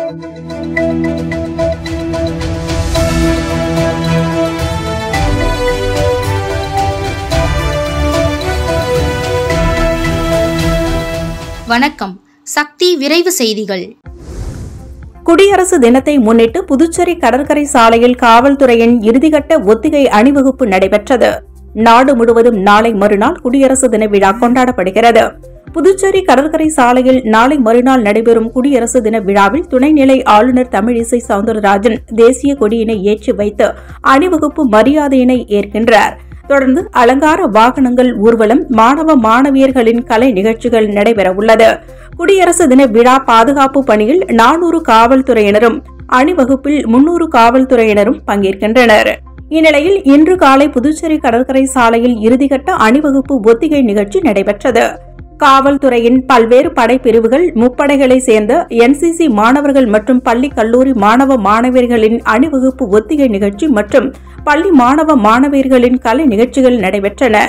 வணக்கம். சக்தி விரைவு செய்திகள். குடியரசு தினத்தை முன்னிட்டு புதுச்சேரி கடற்கரை சாலையில் காவல்துறையின் இறுதிக்கட்ட ஒத்திகை அணிவகுப்பு நடைபெற்றது. நாடு முழுவதும் நாளை மறுநாள் குடியரசு தின விழா கொண்டாடப்படுகிறது. புதுச்சேரி கடற்கரை சாலையில் நாளை மறுநாள் நடைபெறும் குடியரசு தின விழாவில் துணைநிலை ஆளுநர் தமிழிசை சவுந்தரராஜன் தேசிய கொடியினை ஏற்றி வைத்து அணிவகுப்பு மரியாதையினை ஏற்கின்றார். தொடர்ந்து அலங்கார வாகனங்கள் ஊர்வலம், மாணவ மாணவியர்களின் கலை நிகழ்ச்சிகள் நடைபெறவுள்ளது. குடியரசு தின விழா பாதுகாப்பு பணியில் 400 காவல்துறையினரும், அணிவகுப்பில் 300 காவல்துறையினரும் பங்கேற்கின்றனர். இந்நிலையில் இன்று காலை புதுச்சேரி கடற்கரை சாலையில் இறுதிக்கட்ட அணிவகுப்பு ஒத்திகை நிகழ்ச்சி நடைபெற்றது. காவல்துறையின் பல்வேறு படைப்பிரிவுகள், முப்படைகளை சேர்ந்த NCC மாணவர்கள் மற்றும் பள்ளி கல்லூரி மாணவ மாணவியர்களின் அணிவகுப்பு ஒத்திகை நிகழ்ச்சி மற்றும் பள்ளி மாணவ மாணவியர்களின் கலை நிகழ்ச்சிகள் நடைபெற்றன.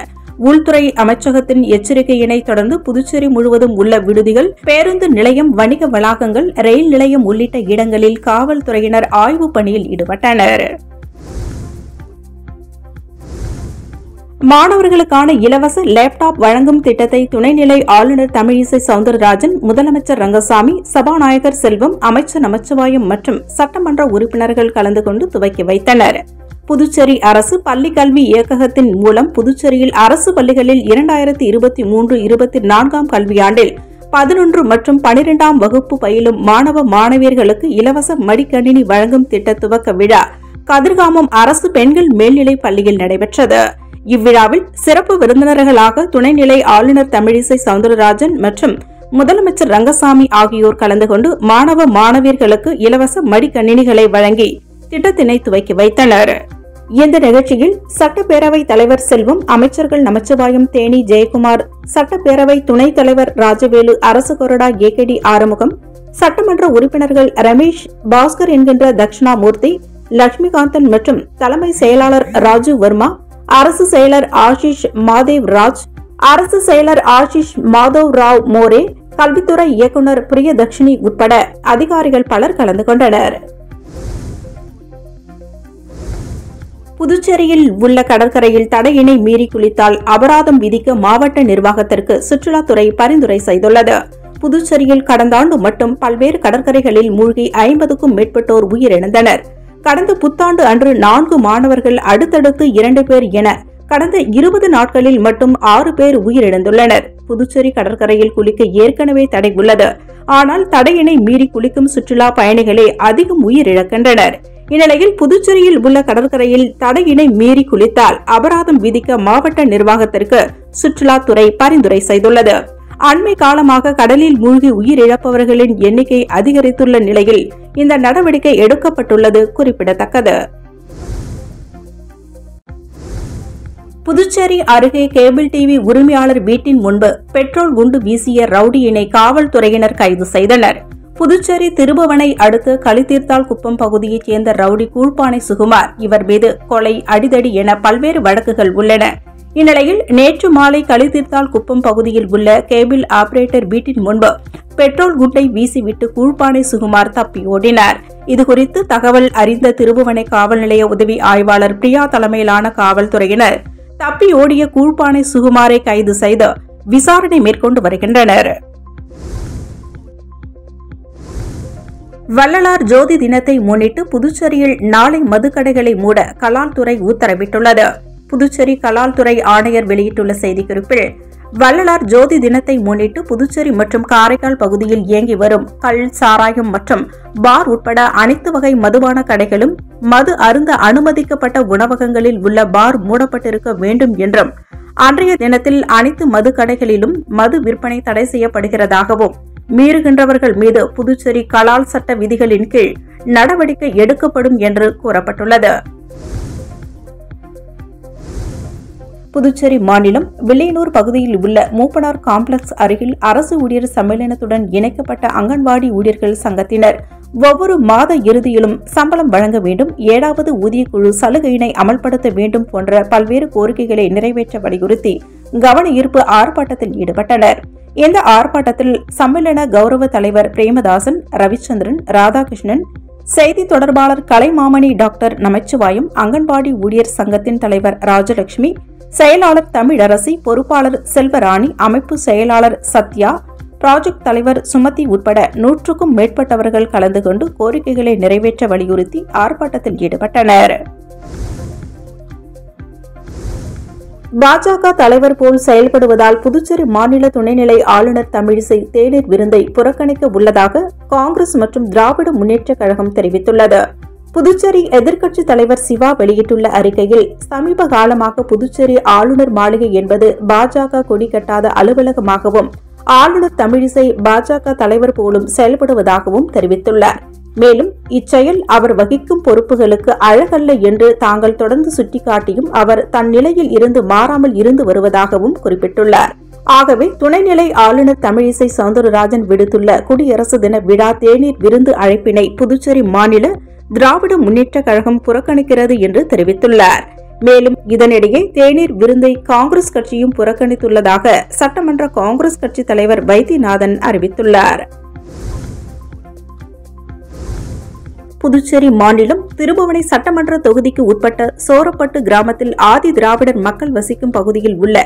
உள்துறை அமைச்சகத்தின் எச்சரிக்கையினை தொடர்ந்து புதுச்சேரி முழுவதும் உள்ள விடுதிகள், பேருந்து நிலையம், வணிக வளாகங்கள், ரயில் நிலையம் உள்ளிட்ட இடங்களில் காவல்துறையினர் ஆய்வுப் பணியில் ஈடுபட்டனர். மாணவர்களுக்கான இலவச லேப்டாப் வழங்கும் திட்டத்தை துணைநிலை ஆளுநர் தமிழிசை சவுந்தரராஜன், முதலமைச்சர் ரங்கசாமி, சபாநாயகர் செல்வம், அமைச்சர் நமச்சிவாயம் மற்றும் சட்டமன்ற உறுப்பினர்கள் கலந்து கொண்டு துவக்கி வைத்தனர். புதுச்சேரி அரசு பள்ளிக் கல்வி இயக்ககத்தின் மூலம் புதுச்சேரியில் அரசு பள்ளிகளில் 2023-24 கல்வியாண்டில் 11 மற்றும் 12ஆம் வகுப்பு பயிலும் மாணவ மாணவியர்களுக்கு இலவச மடிக்கணினி வழங்கும் திட்ட துவக்க விழா கதிர்காமம் அரசு பெண்கள் மேல்நிலைப் பள்ளியில் நடைபெற்றது. இவ்விழாவில் சிறப்பு விருந்தினர்களாக துணைநிலை ஆளுநர் தமிழிசை சவுந்தரராஜன் மற்றும் முதலமைச்சர் ரங்கசாமி ஆகியோர் கலந்து கொண்டு மாணவ மாணவியர்களுக்கு இலவச மடிக்கணினிகளை வழங்கி திட்டத்தினை துவக்கி வைத்தனர். இந்த நிகழ்ச்சியில் சட்டப்பேரவை தலைவர் செல்வம், அமைச்சர்கள் நமச்சிவாயம், தேனி ஜெயக்குமார், சட்டப்பேரவை துணைத் தலைவர் ராஜவேலு, அரசு கொறடா AKD ஆறுமுகம், சட்டமன்ற உறுப்பினர்கள் ரமேஷ், பாஸ்கர் என்கின்ற தட்சிணாமூர்த்தி, லட்சுமிகாந்தன் மற்றும் தலைமை செயலாளர் ராஜு வர்மா, அரசு செயலர் ஆஷிஷ் மாதேவ் ராஜ், அரசு செயலர் ஆஷிஷ் மாதவ் ராவ் மோரே, கல்வித்துறை இயக்குநர் பிரியதர்ஷினி உட்பட அதிகாரிகள் பலர் கலந்து கொண்டனர். புதுச்சேரியில் உள்ள கடற்கரையில் தடையினை மீறி குளித்தால் அபராதம் விதிக்க மாவட்ட நிர்வாகத்திற்கு சுற்றுலாத்துறை பரிந்துரை செய்துள்ளது. புதுச்சேரியில் கடந்த ஆண்டு மட்டும் பல்வேறு கடற்கரைகளில் மூழ்கி 50க்கும் மேற்பட்டோர் உயிரிழந்தனர். கடந்த புத்தாண்டு அன்று 4 மாணவர்கள், அடுத்தடுத்து 2 பேர் என கடந்த 20 நாட்களில் மட்டும் 6 பேர் உயிரிழந்துள்ளனர். புதுச்சேரி கடற்கரையில் குளிக்க ஏற்கனவே தடை உள்ளது. ஆனால் தடையினை மீறி குளிக்கும் சுற்றுலா பயணிகளே அதிகம் உயிரிழக்கின்றனர். இந்நிலையில் புதுச்சேரியில் உள்ள கடற்கரையில் தடையினை மீறி குளித்தால் அபராதம் விதிக்க மாவட்ட நிர்வாகத்திற்கு சுற்றுலாத்துறை பரிந்துரை செய்துள்ளது. அண்மை காலமாக கடலில் மூழ்கி உயிரிழப்பவர்களின் எண்ணிக்கை அதிகரித்துள்ள நிலையில் இந்த நடவடிக்கை எடுக்கப்பட்டுள்ளது குறிப்பிடத்தக்கது. புதுச்சேரி அருகே கேபிள் டிவி உரிமையாளர் வீட்டின் முன்பு பெட்ரோல் குண்டு வீசிய ரவுடியினை காவல்துறையினர் கைது செய்தனர். புதுச்சேரி திருபுவனை அடுத்து களித்தீர்த்தால் குப்பம் பகுதியைச் சேர்ந்த ரவுடி கூழ்பானை சுகுமார், இவர் மீது கொலை, அடிதடி என பல்வேறு வழக்குகள் உள்ளன. இந்நிலையில் நேற்று மாலை களித்தீர்த்தால் குப்பம் பகுதியில் உள்ள கேபிள் ஆபரேட்டர் வீட்டின் முன்பு பெட்ரோல் குண்டை வீசிவிட்டு கூழ்பானை சுகுமார் தப்பி ஓடினார். இதுகுறித்து தகவல் அறிந்த திருபுவனை காவல் நிலைய உதவி ஆய்வாளர் பிரியா தலைமையிலான காவல்துறையினர் தப்பி ஓடிய கூழ்பானை சுகுமாரை கைது செய்து விசாரணை மேற்கொண்டு வருகின்றனர். வள்ளலார் ஜோதி தினத்தை முன்னிட்டு புதுச்சேரியில் நாளை மதுக்கடைகளை மூட கலால்துறை உத்தரவிட்டுள்ளது. புதுச்சேரி கலால்துறை ஆணையர் வெளியிட்டுள்ள செய்திக்குறிப்பில், வள்ளலார் ஜோதி தினத்தை முன்னிட்டு புதுச்சேரி மற்றும் காரைக்கால் பகுதியில் இயங்கி வரும் கள், சாராயம் மற்றும் பார் உட்பட அனைத்து வகை மதுபான கடைகளும், மது அருந்த அனுமதிக்கப்பட்ட உணவகங்களில் உள்ள பார் மூடப்பட்டிருக்க வேண்டும் என்றும், அன்றைய தினத்தில் அனைத்து மது கடைகளிலும் மது விற்பனை தடை செய்யப்படுகிறதாகவும், மீறுகின்றவர்கள் மீது புதுச்சேரி கலால் சட்ட விதிகளின் கீழ் நடவடிக்கை எடுக்கப்படும் என்று கூறப்பட்டுள்ளது. புதுச்சேரி மாநிலம் வில்லியனூர் பகுதியில் உள்ள மூப்பனார் காம்ப்ளெக்ஸ் அருகில் அரசு ஊழியர் சம்மேளனத்துடன் இணைக்கப்பட்ட அங்கன்வாடி ஊழியர்கள் சங்கத்தினர் ஒவ்வொரு மாத இறுதியிலும் சம்பளம் வழங்க வேண்டும், 7வது ஊதியக்குழு சலுகையினை அமல்படுத்த வேண்டும் போன்ற பல்வேறு கோரிக்கைகளை நிறைவேற்ற வலியுறுத்தி கவன ஈர்ப்பு ஆர்ப்பாட்டத்தில் ஈடுபட்டனர். இந்த ஆர்ப்பாட்டத்தில் சம்மேளன கௌரவ தலைவர் பிரேமதாசன், ரவிச்சந்திரன், ராதாகிருஷ்ணன், செய்தி தொடர்பாளர் கலைமாமணி டாக்டர் நமச்சிவாயம், அங்கன்வாடி ஊழியர் சங்கத்தின் தலைவர் ராஜலட்சுமி, செயலாளர் தமிழரசி, பொறுப்பாளர் செல்வராணி, அமைப்பு செயலாளர் சத்யா, ப்ராஜெக்ட் தலைவர் சுமதி உட்பட 100க்கும் மேற்பட்டவர்கள் கலந்து கொண்டு கோரிக்கைகளை நிறைவேற்ற வலியுறுத்தி ஆர்ப்பாட்டத்தில் ஈடுபட்டனர். பாஜக தலைவர் போல் செயல்படுவதால் புதுச்சேரி மாநில துணைநிலை ஆளுநர் தமிழிசை தேநீர் விருந்தை புறக்கணிக்க உள்ளதாக காங்கிரஸ் மற்றும் திராவிட முன்னேற்றக் கழகம் தெரிவித்துள்ளது. புதுச்சேரி எதிர்க்கட்சித் தலைவர் சிவா வெளியிட்டுள்ள அறிக்கையில், சமீப காலமாக புதுச்சேரி ஆளுநர் மாளிகை என்பது பாஜக கொடி கட்டாத அலுவலகமாகவும் ஆளுநர் தமிழிசை பாஜக தலைவர் போலும் செயல்படுவதாகவும் தெரிவித்துள்ளார். மேலும் இச்செயல் அவர் வகிக்கும் பொறுப்புகளுக்கு அழகல்ல என்று தாங்கள் தொடர்ந்து சுட்டிக்காட்டியும் அவர் தன் நிலையில் இருந்து மாறாமல் இருந்து வருவதாகவும் குறிப்பிட்டுள்ளார். ஆகவே துணைநிலை ஆளுநர் தமிழிசை சவுந்தரராஜன் விடுத்துள்ள குடியரசு தின விழா தேநீர் விருந்து அழைப்பினை புதுச்சேரி மாநில திராவிட முன்னேற்றக் கழகம் புறக்கணிக்கிறது என்று தெரிவித்துள்ளார். மேலும் இதனிடையே தேநீர் விருந்தை காங்கிரஸ் கட்சியும் புறக்கணித்துள்ளதாக சட்டமன்ற காங்கிரஸ் கட்சி தலைவர் வைத்தியநாதன் அறிவித்துள்ளார். புதுச்சேரி மாநிலம் திருபுவனை சட்டமன்ற தொகுதிக்கு உட்பட்ட சோரப்பட்டு கிராமத்தில் ஆதி திராவிடர் மக்கள் வசிக்கும் பகுதியில் உள்ள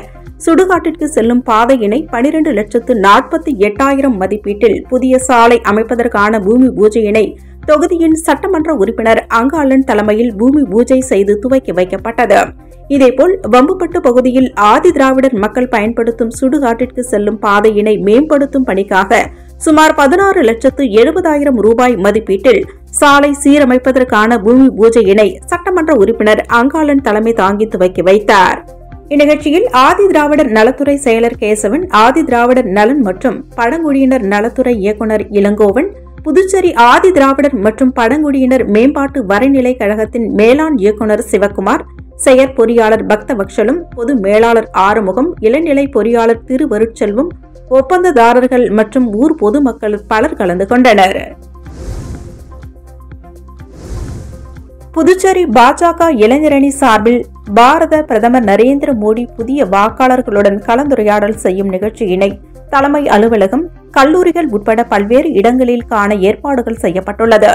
சுடுகாட்டிற்கு செல்லும் பாதையினை 12,48,000 மதிப்பீட்டில் புதிய சாலை அமைப்பதற்கான பூமி பூஜையினை தொகுதியின் சட்டமன்ற உறுப்பினர் அங்காளன் தலைமையில் பூமி பூஜை செய்து துவக்கி வைக்கப்பட்டது. இதேபோல் வம்புப்பட்டு பகுதியில் ஆதி திராவிடர் மக்கள் பயன்படுத்தும் சுடுகாட்டிற்கு செல்லும் பாதையினை மேம்படுத்தும் பணிக்காக சுமார் 16,70,000 ரூபாய் மதிப்பீட்டில் சாலை சீரமைப்பதற்கான பூமி பூஜையினை சட்டமன்ற உறுப்பினர் அங்காளன் தலைமை தாங்கி துவக்கி வைத்தார். இந்நிகழ்ச்சியில் ஆதி திராவிடர் நலத்துறை செயலர் கேசவன், ஆதி திராவிடர் நலன் மற்றும் பழங்குடியினர் நலத்துறை இயக்குநர் இளங்கோவன், புதுச்சேரி ஆதி திராவிடர் மற்றும் பழங்குடியினர் மேம்பாட்டு வரைநிலை கழகத்தின் மேலாண் இயக்குநர் சிவக்குமார், செயற்பொறியாளர் பக்தவக்ஷலம், பொது மேலாளர் ஆறுமுகம், இளநிலை பொறியாளர் திருவருட்செல்வம், ஒப்பந்ததாரர்கள் மற்றும் ஊர் பொதுமக்கள் பலர் கலந்து கொண்டனர். புதுச்சேரி பாஜக இளைஞரணி சார்பில் பாரத பிரதமர் நரேந்திர மோடி புதிய வாக்காளர்களுடன் கலந்துரையாடல் செய்யும் நிகழ்ச்சியினை தலைமை அலுவலகம், கல்லூரிகள் உட்பட பல்வேறு இடங்களில் காண ஏற்பாடுகள் செய்யப்பட்டுள்ளது.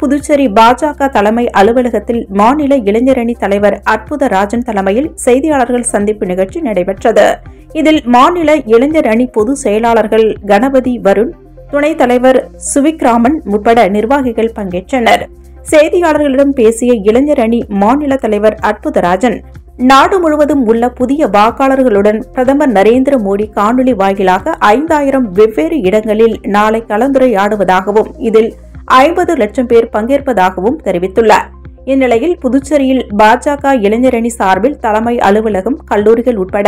புதுச்சேரி பாஜக தலைமை அலுவலகத்தில் மாநில இளைஞரணி தலைவர் அற்புதராஜன் தலைமையில் செய்தியாளர்கள் சந்திப்பு நிகழ்ச்சி நடைபெற்றது. இதில் மாநில இளைஞர் அணி பொதுச் செயலாளர்கள் கணபதி வருண், துணைத் தலைவர் சுவிக்ராமன் உட்பட நிர்வாகிகள் பங்கேற்றனர். செய்தியாளர்களிடம் பேசிய இளைஞர் அணி மாநில தலைவர் அற்புதராஜன், நாடு முழுவதும் உள்ள புதிய வாக்காளர்களுடன் பிரதமர் நரேந்திர மோடி காணொலி வாயிலாக 5,000 வெவ்வேறு இடங்களில் நாளை கலந்துரையாடுவதாகவும் இதில் 50 லட்சம் பேர் பங்கேற்பதாகவும் தெரிவித்துள்ளார். இந்நிலையில் புதுச்சேரியில் பாஜக இளைஞரணி சார்பில் தலைமை அலுவலகம், கல்லூரிகள் உட்பட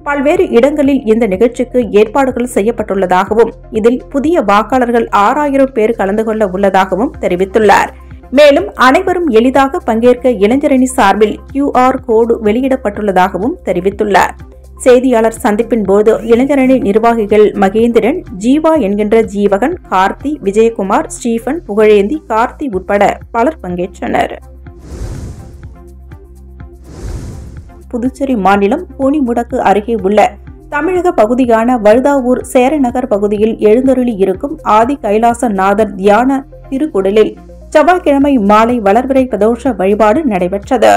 பல்வேறு இடங்களில் இந்த நிகழ்ச்சிக்கு ஏற்பாடுகள் செய்யப்பட்டுள்ளதாகவும் இதில் புதிய வாக்காளர்கள் 6,000 பேர் கலந்து கொள்ள உள்ளதாகவும் தெரிவித்துள்ளார். மேலும் அனைவரும் எளிதாக பங்கேற்க இளைஞரணி சார்பில் QR கோடு வெளியிடப்பட்டுள்ளதாகவும் தெரிவித்துள்ளார். செய்தியாளர் சந்திப்பின் போது இளைஞரணி நிர்வாகிகள் மகேந்திரன், ஜீவா என்கின்ற ஜீவகன், கார்த்தி, விஜயகுமார், ஸ்டீபன், புகழேந்தி, கார்த்தி உட்பட பலர் பங்கேற்றனர். புதுச்சேரி மாநிலம் பூனிமுடக்கு அருகே உள்ள தமிழக பகுதியான வழுதாவூர் சேரநகர் பகுதியில் எழுந்தருளி இருக்கும் ஆதி கைலாசநாதர் தியான திருக்குடலில் செவ்வாய்க்கிழமை மாலை வளர்பிறை பிரதோஷ வழிபாடு நடைபெற்றது.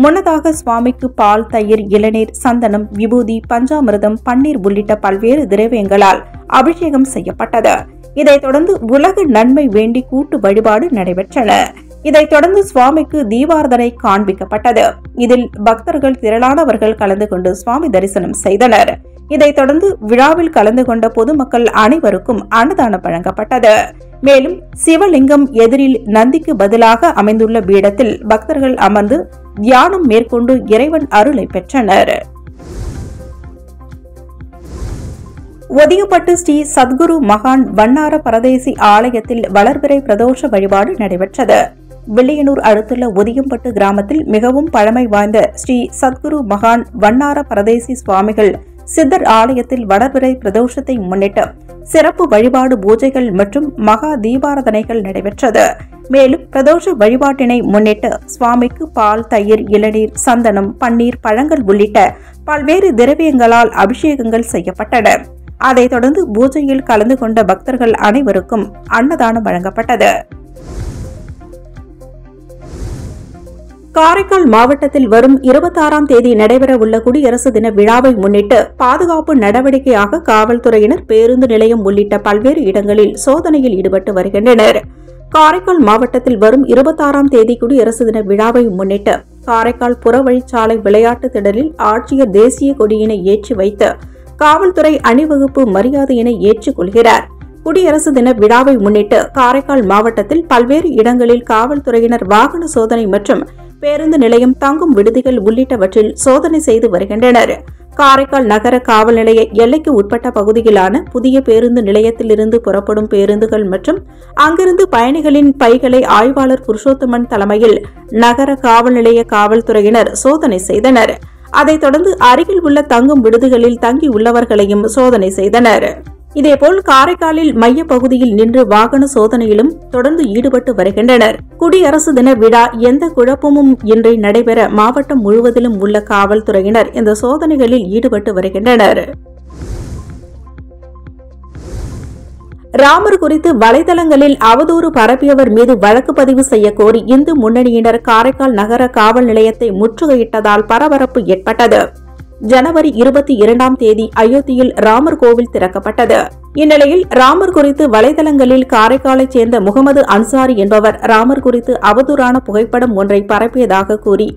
முன்னதாக சுவாமிக்கு பால், தயிர், இளநீர், சந்தனம், விபூதி, பஞ்சாமிர்தம், பன்னீர் உள்ளிட்ட பல்வேறு திரவியங்களால் அபிஷேகம் செய்யப்பட்டது. இதைத் தொடர்ந்து உலக நன்மை வேண்டி கூட்டு வழிபாடு நடைபெற்றன. இதைத் தொடர்ந்து சுவாமிக்கு தீபாராதனை காண்பிக்கப்பட்டது. இதில் பக்தர்கள் திரளானவர்கள் கலந்து கொண்டு சுவாமி தரிசனம் செய்தனர். இதைத் தொடர்ந்து விழாவில் கலந்து கொண்ட பொதுமக்கள் அனைவருக்கும் அன்னதானம் வழங்கப்பட்டது. மேலும் சிவலிங்கம் எதிரில் நந்திக்கு பதிலாக அமைந்துள்ள பீடத்தில் பக்தர்கள் அமர்ந்து தியானம் மேற்கொண்டு இறைவன் அருளை பெற்றனர். ஒதியப்பட்டு ஸ்ரீ சத்குரு மகான் வண்ணார பரதேசி ஆலயத்தில் வளர்பிறை பிரதோஷ வழிபாடு நடைபெற்றது. வில்லியனூர் அடுத்துள்ள ஒதியம்பட்டு கிராமத்தில் மிகவும் பழமை வாய்ந்த ஸ்ரீ சத்குரு மகான் வண்ணார பரதேசி சுவாமிகள் சித்தர் ஆலயத்தில் வளர்பிறை பிரதோஷத்தை முன்னிட்டு சிறப்பு வழிபாடு பூஜைகள் மற்றும் மகா தீபாராதனைகள் நடைபெற்றது. மேலும் பிரதோஷ வழிபாட்டினை முன்னிட்டு சுவாமிக்கு பால், தயிர், இளநீர், சந்தனம், பன்னீர், பழங்கள் உள்ளிட்ட பல்வேறு திரவியங்களால் அபிஷேகங்கள் செய்யப்பட்டன. அதைத் தொடர்ந்து பூஜையில் கலந்து கொண்ட பக்தர்கள் அனைவருக்கும் அன்னதானம் வழங்கப்பட்டது. காரைக்கால் மாவட்டத்தில் வரும் 26ஆம் தேதி நடைபெறவுள்ள குடியரசு தின விழாவை முன்னிட்டு பாதுகாப்பு நடவடிக்கையாக காவல்துறையினர் பேருந்து நிலையம் உள்ளிட்ட பல்வேறு இடங்களில் சோதனையில் ஈடுபட்டு வருகின்றனர். காரைக்கால் மாவட்டத்தில் வரும் 26ஆம் தேதி குடியரசு தின விழாவை முன்னிட்டு காரைக்கால் புறவழிச்சாலை விளையாட்டு திடலில் ஆட்சியர் தேசிய கொடியினை ஏற்றி வைத்து காவல்துறை அணிவகுப்பு மரியாதையினை ஏற்றுக் கொள்கிறார். குடியரசு தின விழாவை முன்னிட்டு காரைக்கால் மாவட்டத்தில் பல்வேறு இடங்களில் காவல்துறையினர் வாகன சோதனை மற்றும் பேருந்து நிலையம், தங்கும் விடுதிகள் உள்ளிட்டவற்றில் சோதனை செய்து வருகின்றனர். காரைக்கால் நகர காவல் நிலைய எல்லைக்கு உட்பட்ட பகுதியிலான புதிய பேருந்து நிலையத்திலிருந்து புறப்படும் பேருந்துகள் மற்றும் அங்கிருந்து பயணிகளின் பைகளை ஆய்வாளர் புருஷோத்தமன் தலைமையில் நகர காவல் நிலைய காவல்துறையினர் சோதனை செய்தனர். அதைத் தொடர்ந்து அருகில் உள்ள தங்கும் விடுதிகளில் தங்கியுள்ளவர்களையும் சோதனை செய்தனர். இதேபோல் காரைக்காலில் மைய பகுதியில் நின்று வாகன சோதனையிலும் தொடர்ந்து ஈடுபட்டு வருகின்றனர். குடியரசு தின விழா எந்த குழப்பமும் இன்றி நடைபெற மாவட்டம் முழுவதிலும் உள்ள காவல்துறையினர் இந்த சோதனைகளில் ஈடுபட்டு வருகின்றனர். ராமர் குறித்து வலைதளங்களில் அவதூறு பரப்பியவர் மீது வழக்கு பதிவு செய்ய கோரி இந்து முன்னணியினர் காரைக்கால் நகர காவல் நிலையத்தை முற்றுகையிட்டதால் பரபரப்பு ஏற்பட்டது. ஜனவரி 22ஆம் தேதி அயோத்தியில் ராமர் கோவில் திறக்கப்பட்டது. இந்நிலையில் ராமர் குறித்து வலைதளங்களில் காரைக்காலைச் சேர்ந்த முகமது அன்சாரி என்பவர் ராமர் குறித்து அவதூறான புகைப்படம் ஒன்றை பரப்பியதாக கூறி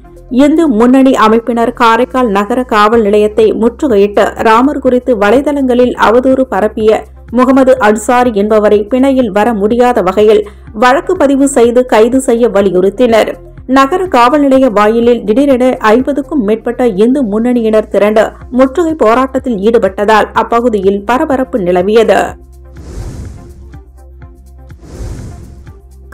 இந்து முன்னணி அமைப்பினர் காரைக்கால் நகர காவல் நிலையத்தை முற்றுகையிட்டு ராமர் குறித்து வலைதளங்களில் அவதூறு பரப்பிய முகமது அன்சாரி என்பவரை பிணையில் வர முடியாத வகையில் வழக்கு பதிவு செய்து கைது செய்ய வலியுறுத்தினர். நகர காவல் நிலைய வாயிலில் திடீரென 50க்கும் மேற்பட்ட இந்து முன்னணியினர் திரண்டு முற்றுகை போராட்டத்தில் ஈடுபட்டதால் அப்பகுதியில் பரபரப்பு நிலவியது.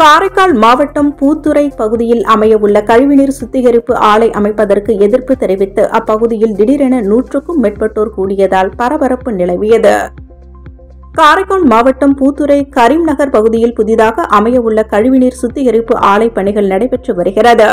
காரைக்கால் மாவட்டம் பூத்துறை பகுதியில் அமையவுள்ள கழிவுநீர் சுத்திகரிப்பு ஆலை அமைப்பதற்கு எதிர்ப்பு தெரிவித்து அப்பகுதியில் திடீரென 100க்கும் மேற்பட்டோர் கூடியதால் பரபரப்பு நிலவியது. காரைக்கால் மாவட்டம் பூத்துறை கரீம் நகர் பகுதியில் புதிதாக அமையவுள்ள கழிவுநீர் சுத்திகரிப்பு ஆலை பணிகள் நடைபெற்று வருகிறது.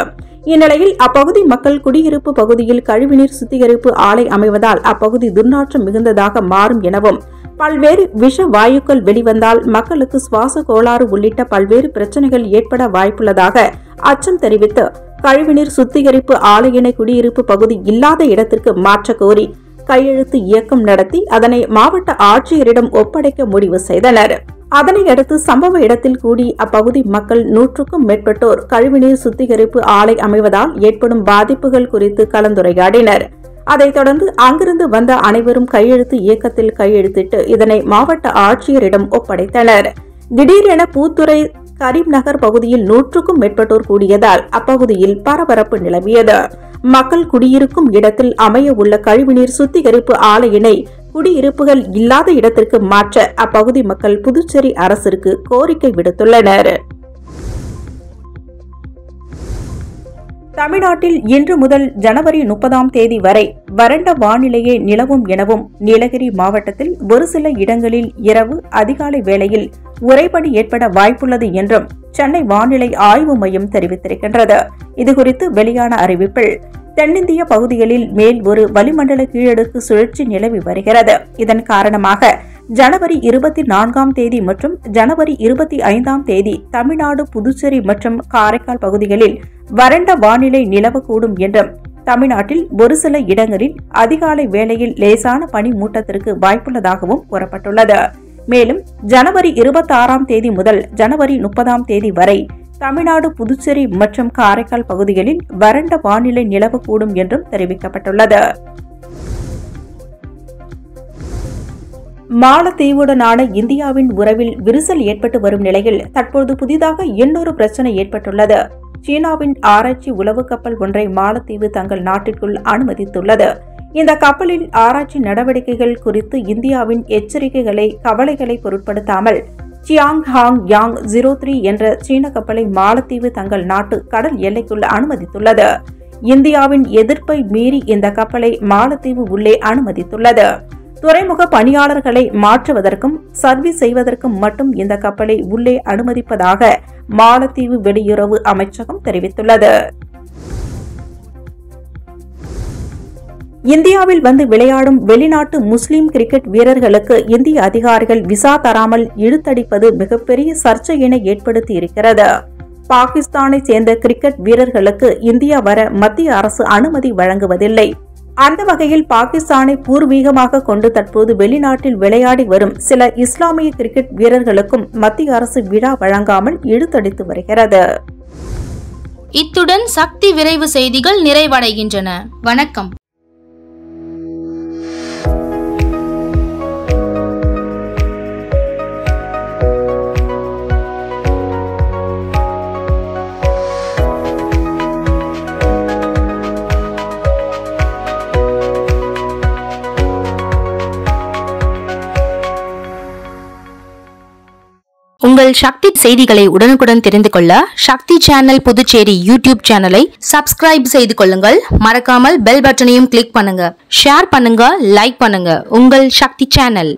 இந்நிலையில் அப்பகுதி மக்கள் குடியிருப்பு பகுதியில் கழிவுநீர் சுத்திகரிப்பு ஆலை அமைவதால் அப்பகுதி துர்நாற்றம் மிகுந்ததாக மாறும் எனவும் பல்வேறு விஷ வாயுக்கள் வெளிவந்தால் மக்களுக்கு சுவாச கோளாறு உள்ளிட்ட பல்வேறு பிரச்சனைகள் ஏற்பட வாய்ப்புள்ளதாக அச்சம் தெரிவித்து கழிவுநீர் சுத்திகரிப்பு ஆலையினை குடியிருப்பு பகுதி இல்லாத இடத்திற்கு மாற்ற கோரி கையெழுத்து இயக்கம் நடத்தி அதனை மாவட்ட ஆட்சியரிடம் ஒப்படைக்க முடிவு செய்தனர். அதனையடுத்து சம்பவ இடத்தில் கூடி அப்பகுதி மக்கள் 100க்கும் மேற்பட்டோர் கழிவுநீர் சுத்திகரிப்பு ஆலை அமைவதால் ஏற்படும் பாதிப்புகள் குறித்து கலந்துரையாடினர். அதைத் தொடர்ந்து அங்கிருந்து வந்த அனைவரும் கையெழுத்து இயக்கத்தில் கையெழுத்திட்டு இதனை மாவட்ட ஆட்சியரிடம் ஒப்படைத்தனர். திடீரென பூத்துறை கரீம் நகர் பகுதியில் 100க்கும் மேற்பட்டோர் கூடியதால் அப்பகுதியில் பரபரப்பு நிலவியது. மக்கள் குடியிருக்கும் இடத்தில் அமைய உள்ள கழிவுநீர் சுத்திகரிப்பு ஆலையினை குடியிருப்புகள் இல்லாத இடத்திற்கு மாற்ற அப்பகுதி மக்கள் புதுச்சேரி அரசிற்கு கோரிக்கை விடுத்துள்ளனர். தமிழ்நாட்டில் இன்று முதல் ஜனவரி 30ஆம் தேதி வரை வறண்ட வானிலையே நிலவும் எனவும் நீலகிரி மாவட்டத்தில் ஒரு சில இடங்களில் இரவு அதிகாலை வேளையில் உறைபனி ஏற்பட வாய்ப்புள்ளது என்றும் சென்னை வானிலை ஆய்வு மையம் தெரிவித்திருக்கின்றது. இதுகுறித்து வெளியான அறிவிப்பில் தென்னிந்திய பகுதிகளில் மேல் ஒரு வளிமண்டல கீழடுக்கு சுழற்சி நிலவி வருகிறது. இதன் காரணமாக ஜனவரி 24ஆம் தேதி மற்றும் ஜனவரி 25ஆம் தேதி தமிழ்நாடு, புதுச்சேரி மற்றும் காரைக்கால் பகுதிகளில் வறண்ட வானிலை நிலவக்கூடும் என்றும் தமிழ்நாட்டில் ஒரு சில இடங்களில் அதிகாலை வேளையில் லேசான பனி மூட்டத்திற்கு வாய்ப்புள்ளதாகவும் கூறப்பட்டுள்ளது. மேலும் ஜனவரி 26ஆம் தேதி முதல் ஜனவரி 30ஆம் தேதி வரை தமிழ்நாடு, புதுச்சேரி மற்றும் காரைக்கால் பகுதிகளில் வறண்ட வானிலை நிலவக்கூடும் என்றும் தெரிவிக்கப்பட்டுள்ளது. மாலத்தீவுடனான இந்தியாவின் உறவில் விரிசல் ஏற்பட்டு வரும் நிலையில் தற்போது புதிதாக இன்னொரு பிரச்சனை ஏற்பட்டுள்ளது. சீனாவின் ஆராய்ச்சி உளவு கப்பல் ஒன்றை மாலத்தீவு தங்கள் நாட்டிற்குள் அனுமதித்துள்ளது. இந்த கப்பலின் ஆராய்ச்சி நடவடிக்கைகள் குறித்து இந்தியாவின் எச்சரிக்கைகளை, கவலைகளை பொருட்படுத்தாமல் சியாங் ஹாங் யாங் 03 என்ற சீன கப்பலை மாலத்தீவு தங்கள் நாட்டு கடல் எல்லைக்குள் அனுமதித்துள்ளது. இந்தியாவின் எதிர்ப்பை மீறி இந்த கப்பலை மாலத்தீவு உள்ளே அனுமதித்துள்ளது. துறைமுக பணியாளர்களை மாற்றுவதற்கும் சர்வீஸ் செய்வதற்கும் மட்டும் இந்த கப்பலை உள்ளே அனுமதிப்பதாக மாலத்தீவு வெளியுறவு அமைச்சகம் தெரிவித்துள்ளது. இந்தியாவில் வந்து விளையாடும் வெளிநாட்டு முஸ்லிம் கிரிக்கெட் வீரர்களுக்கு இந்திய அதிகாரிகள் விசா தராமல் இழுத்தடிப்பது மிகப்பெரிய சர்ச்சையினை ஏற்படுத்தியிருக்கிறது. பாகிஸ்தானை சேர்ந்த கிரிக்கெட் வீரர்களுக்கு இந்தியா வர மத்திய அரசு அனுமதி வழங்குவதில்லை. அந்த வகையில் பாகிஸ்தானை பூர்வீகமாக கொண்டு தற்போது வெளிநாட்டில் விளையாடி வரும் சில இஸ்லாமிய கிரிக்கெட் வீரர்களுக்கும் மத்திய அரசு விழா வழங்காமல் இழுத்தடித்து வருகிறது. இத்துடன் சக்தி விரைவு செய்திகள் நிறைவடைகின்றன. வணக்கம். உங்கள் சக்தி செய்திகளை உடனுக்குடன் தெரிந்து கொள்ள சக்தி சேனல் புதுச்சேரி யூடியூப் சேனலை சப்ஸ்கிரைப் செய்து கொள்ளுங்கள். மறக்காமல் பெல் பட்டனையும் கிளிக் பண்ணுங்க. ஷேர் பண்ணுங்க, லைக் பண்ணுங்க. உங்கள் சக்தி சேனல்.